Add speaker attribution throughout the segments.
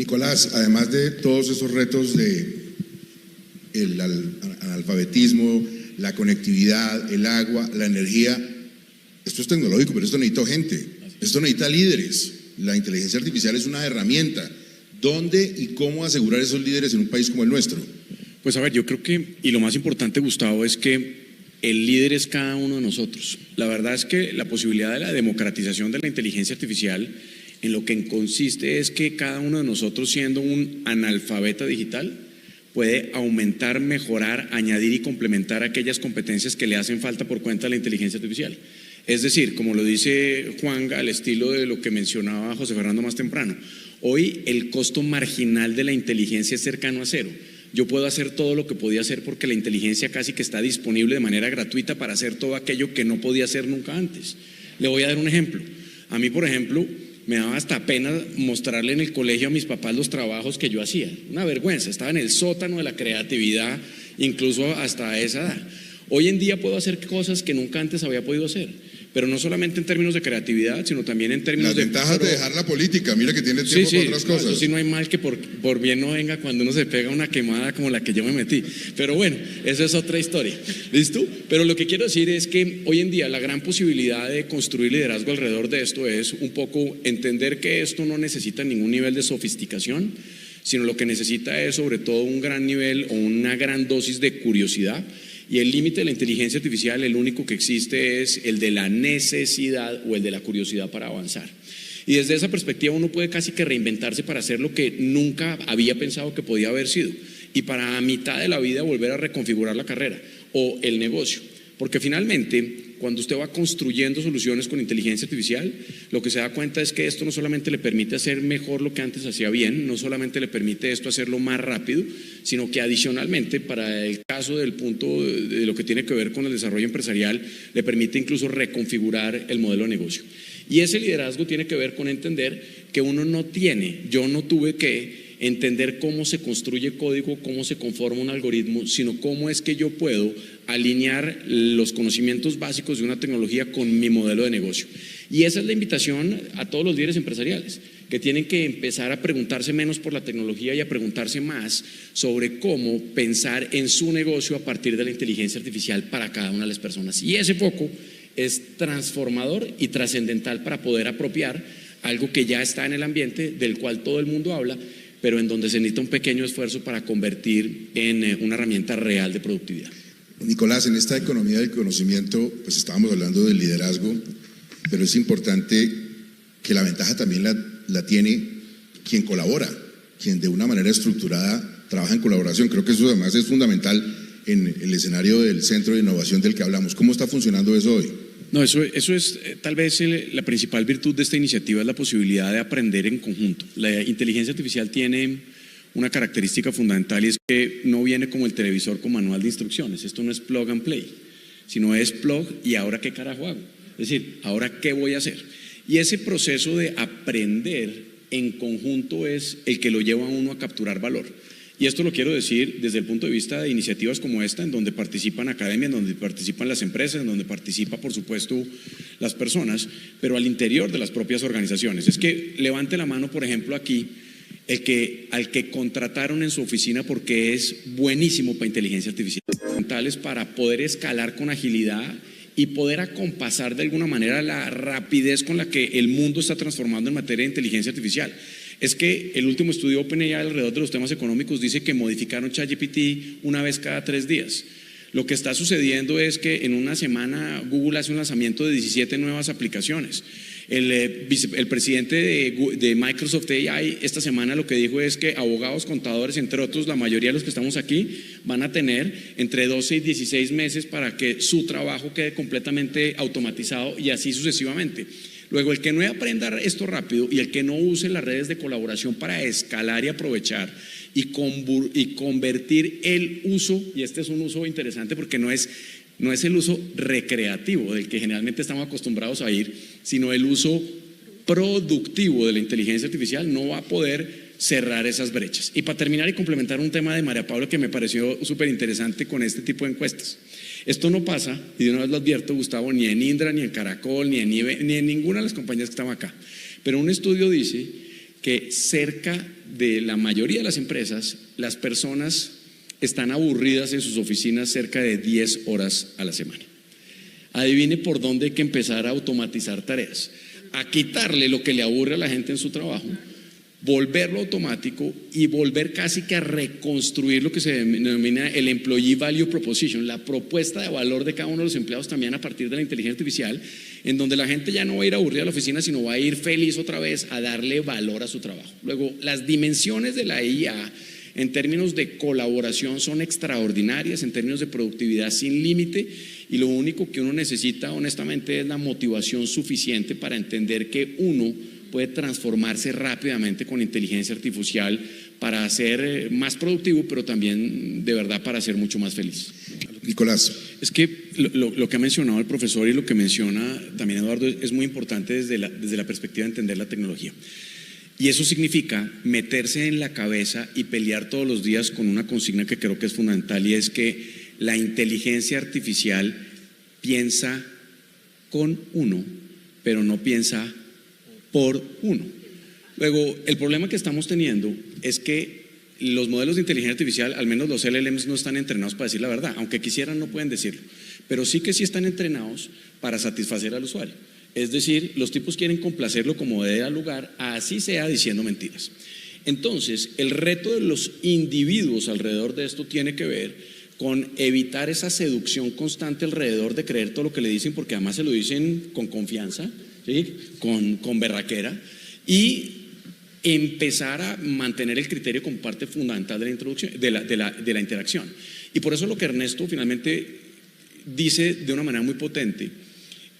Speaker 1: Nicolás, además de todos esos retos de el analfabetismo, la conectividad, el agua, la energía, esto es tecnológico, pero esto necesita gente, esto necesita líderes. La inteligencia artificial es una herramienta. ¿Dónde y cómo asegurar esos líderes en un país como el nuestro?
Speaker 2: Pues a ver, yo creo que, y lo más importante, Gustavo, es que el líder es cada uno de nosotros. La verdad es que la posibilidad de la democratización de la inteligencia artificial en lo que consiste es que cada uno de nosotros, siendo un analfabeta digital, puede aumentar, mejorar, añadir y complementar aquellas competencias que le hacen falta por cuenta de la inteligencia artificial. Es decir, como lo dice Juan, al estilo de lo que mencionaba José Fernando más temprano, hoy el costo marginal de la inteligencia es cercano a cero. Yo puedo hacer todo lo que podía hacer porque la inteligencia casi que está disponible de manera gratuita para hacer todo aquello que no podía hacer nunca antes. Le voy a dar un ejemplo. A mí, por ejemplo, me daba hasta pena mostrarle en el colegio a mis papás los trabajos que yo hacía. Una vergüenza, estaba en el sótano de la creatividad, incluso hasta esa edad. Hoy en día puedo hacer cosas que nunca antes había podido hacer, pero no solamente en términos de creatividad, sino también en términos
Speaker 1: de… Las ventajas de dejar la política, mira que tiene tiempo para otras cosas.
Speaker 2: Eso sí, no hay mal que por bien no venga cuando uno se pega una quemada como la que yo me metí. Pero bueno, eso es otra historia. ¿Listo? Pero lo que quiero decir es que hoy en día la gran posibilidad de construir liderazgo alrededor de esto es un poco entender que esto no necesita ningún nivel de sofisticación, sino lo que necesita es sobre todo un gran nivel o una gran dosis de curiosidad. Y el límite de la inteligencia artificial, el único que existe es el de la necesidad o el de la curiosidad para avanzar. Y desde esa perspectiva uno puede casi que reinventarse para hacer lo que nunca había pensado que podía haber sido. Y para a mitad de la vida volver a reconfigurar la carrera o el negocio. Porque finalmente, cuando usted va construyendo soluciones con inteligencia artificial, lo que se da cuenta es que esto no solamente le permite hacer mejor lo que antes hacía bien, no solamente le permite esto hacerlo más rápido, sino que adicionalmente, para el caso del punto de lo que tiene que ver con el desarrollo empresarial, le permite incluso reconfigurar el modelo de negocio. Y ese liderazgo tiene que ver con entender que uno no tiene, yo no tuve que entender cómo se construye código, cómo se conforma un algoritmo, sino cómo es que yo puedo alinear los conocimientos básicos de una tecnología con mi modelo de negocio. Y esa es la invitación a todos los líderes empresariales, que tienen que empezar a preguntarse menos por la tecnología y a preguntarse más sobre cómo pensar en su negocio a partir de la inteligencia artificial para cada una de las personas. Y ese foco es transformador y trascendental para poder apropiar algo que ya está en el ambiente, del cual todo el mundo habla, pero en donde se necesita un pequeño esfuerzo para convertir en una herramienta real de productividad.
Speaker 1: Nicolás, en esta economía del conocimiento, pues estábamos hablando del liderazgo, pero es importante que la ventaja también la tiene quien colabora, quien de una manera estructurada trabaja en colaboración. Creo que eso además es fundamental en el escenario del centro de innovación del que hablamos. ¿Cómo está funcionando eso hoy?
Speaker 2: No, eso es tal vez la principal virtud de esta iniciativa, es la posibilidad de aprender en conjunto. La inteligencia artificial tiene una característica fundamental y es que no viene como el televisor con manual de instrucciones. Esto no es plug and play, sino es plug y ahora qué carajo hago. Es decir, ahora qué voy a hacer. Y ese proceso de aprender en conjunto es el que lo lleva a uno a capturar valor. Y esto lo quiero decir desde el punto de vista de iniciativas como esta, en donde participan academias, en donde participan las empresas, en donde participa, por supuesto, las personas, pero al interior de las propias organizaciones. Es que levante la mano, por ejemplo, aquí, al que contrataron en su oficina porque es buenísimo para inteligencia artificial, para poder escalar con agilidad y poder acompasar de alguna manera la rapidez con la que el mundo está transformando en materia de inteligencia artificial. Es que el último estudio OpenAI alrededor de los temas económicos dice que modificaron ChatGPT una vez cada 3 días. Lo que está sucediendo es que en una semana Google hace un lanzamiento de 17 nuevas aplicaciones. El presidente de Microsoft AI esta semana lo que dijo es que abogados, contadores, entre otros, la mayoría de los que estamos aquí, van a tener entre 12 y 16 meses para que su trabajo quede completamente automatizado y así sucesivamente. Luego, el que no aprenda esto rápido y el que no use las redes de colaboración para escalar y aprovechar y convertir el uso, y este es un uso interesante porque no es el uso recreativo del que generalmente estamos acostumbrados a ir, sino el uso productivo de la inteligencia artificial, no va a poder cerrar esas brechas. Y para terminar y complementar un tema de María Paula que me pareció súper interesante con este tipo de encuestas. Esto no pasa, y de una vez lo advierto, Gustavo, ni en Indra, ni en Caracol, ni en ninguna de las compañías que están acá. Pero un estudio dice que cerca de la mayoría de las empresas, las personas están aburridas en sus oficinas cerca de 10 horas a la semana. Adivine por dónde hay que empezar a automatizar tareas, a quitarle lo que le aburre a la gente en su trabajo, volverlo automático y volver casi que a reconstruir lo que se denomina el Employee Value Proposition, la propuesta de valor de cada uno de los empleados también a partir de la inteligencia artificial, en donde la gente ya no va a ir aburrida a la oficina, sino va a ir feliz otra vez a darle valor a su trabajo. Luego, las dimensiones de la IA en términos de colaboración son extraordinarias, en términos de productividad sin límite, y lo único que uno necesita honestamente es la motivación suficiente para entender que uno puede transformarse rápidamente con inteligencia artificial para ser más productivo, pero también de verdad para ser mucho más feliz.
Speaker 1: Nicolás.
Speaker 2: Es que lo que ha mencionado el profesor y lo que menciona también Eduardo es muy importante desde la perspectiva de entender la tecnología. Y eso significa meterse en la cabeza y pelear todos los días con una consigna que creo que es fundamental, y es que la inteligencia artificial piensa con uno, pero no piensa por uno. Luego, el problema que estamos teniendo es que los modelos de inteligencia artificial, al menos los LLMs, no están entrenados para decir la verdad, aunque quisieran no pueden decirlo, pero sí que sí están entrenados para satisfacer al usuario. Es decir, los tipos quieren complacerlo como debe dar lugar, así sea diciendo mentiras. Entonces, el reto de los individuos alrededor de esto tiene que ver con evitar esa seducción constante alrededor de creer todo lo que le dicen, porque además se lo dicen con confianza, ¿sí? con berraquera, y empezar a mantener el criterio como parte fundamental de la introducción, de la interacción. Y por eso lo que Ernesto finalmente dice de una manera muy potente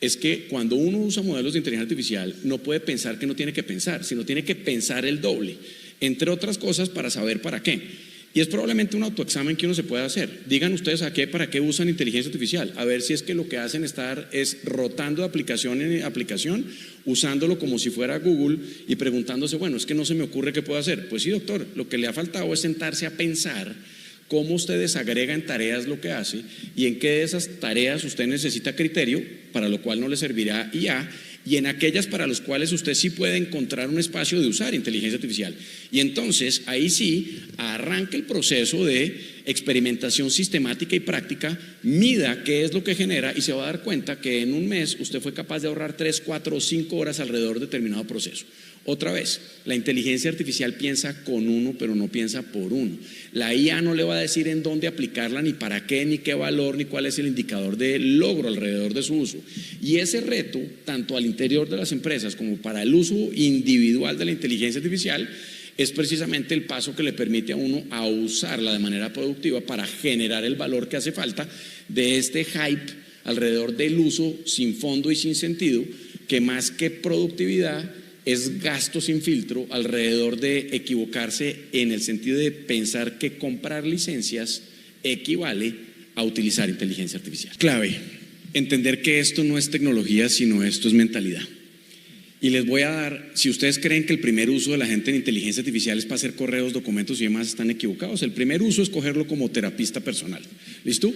Speaker 2: es que cuando uno usa modelos de inteligencia artificial no puede pensar que no tiene que pensar, sino tiene que pensar el doble, entre otras cosas para saber para qué. Y es probablemente un autoexamen que uno se puede hacer. Digan ustedes para qué usan inteligencia artificial, a ver si es que lo que hacen es rotando de aplicación en aplicación, usándolo como si fuera Google y preguntándose, bueno, es que no se me ocurre qué puedo hacer. Pues sí, doctor, lo que le ha faltado es sentarse a pensar cómo usted desagrega en tareas lo que hace y en qué de esas tareas usted necesita criterio, para lo cual no le servirá IA, y en aquellas para las cuales usted sí puede encontrar un espacio de usar inteligencia artificial. Y entonces ahí sí arranca el proceso de experimentación sistemática y práctica, mida qué es lo que genera y se va a dar cuenta que en un mes usted fue capaz de ahorrar 3, 4 o 5 horas alrededor de determinado proceso. Otra vez, la inteligencia artificial piensa con uno, pero no piensa por uno. La IA no le va a decir en dónde aplicarla, ni para qué, ni qué valor, ni cuál es el indicador de logro alrededor de su uso. Y ese reto, tanto al interior de las empresas como para el uso individual de la inteligencia artificial, es precisamente el paso que le permite a uno a usarla de manera productiva para generar el valor que hace falta de este hype alrededor del uso sin fondo y sin sentido, que más que productividad es gasto sin filtro alrededor de equivocarse en el sentido de pensar que comprar licencias equivale a utilizar inteligencia artificial. Clave, entender que esto no es tecnología, sino esto es mentalidad. Y les voy a dar, si ustedes creen que el primer uso de la gente en inteligencia artificial es para hacer correos, documentos y demás, están equivocados. El primer uso es cogerlo como terapista personal. ¿Listo?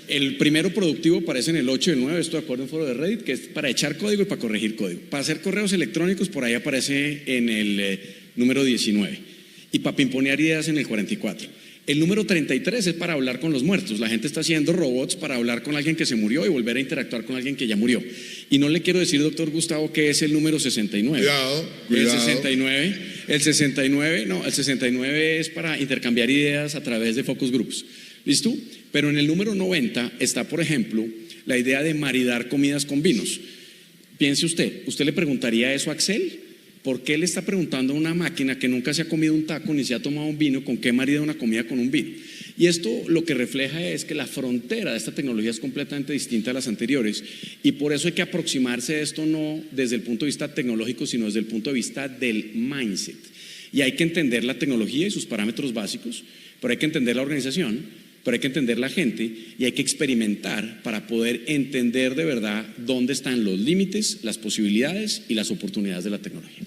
Speaker 2: El primero productivo aparece en el 8 y el 9, esto de acuerdo en foro de Reddit, que es para echar código y para corregir código. Para hacer correos electrónicos, por ahí aparece en el número 19. Y para pimponear ideas en el 44. El número 33 es para hablar con los muertos. La gente está haciendo robots para hablar con alguien que se murió y volver a interactuar con alguien que ya murió. Y no le quiero decir, doctor Gustavo, que es el número 69.
Speaker 1: Cuidado.
Speaker 2: El 69 es para intercambiar ideas a través de focus groups. ¿Listo? Pero en el número 90 está, por ejemplo, la idea de maridar comidas con vinos. Piense ¿usted le preguntaría eso a Axel? ¿Por qué le está preguntando a una máquina que nunca se ha comido un taco ni se ha tomado un vino con qué marida una comida con un vino? Y esto lo que refleja es que la frontera de esta tecnología es completamente distinta a las anteriores, y por eso hay que aproximarse a esto no desde el punto de vista tecnológico, sino desde el punto de vista del mindset. Y hay que entender la tecnología y sus parámetros básicos, pero hay que entender la organización, pero hay que entender la gente y hay que experimentar para poder entender de verdad dónde están los límites, las posibilidades y las oportunidades de la tecnología.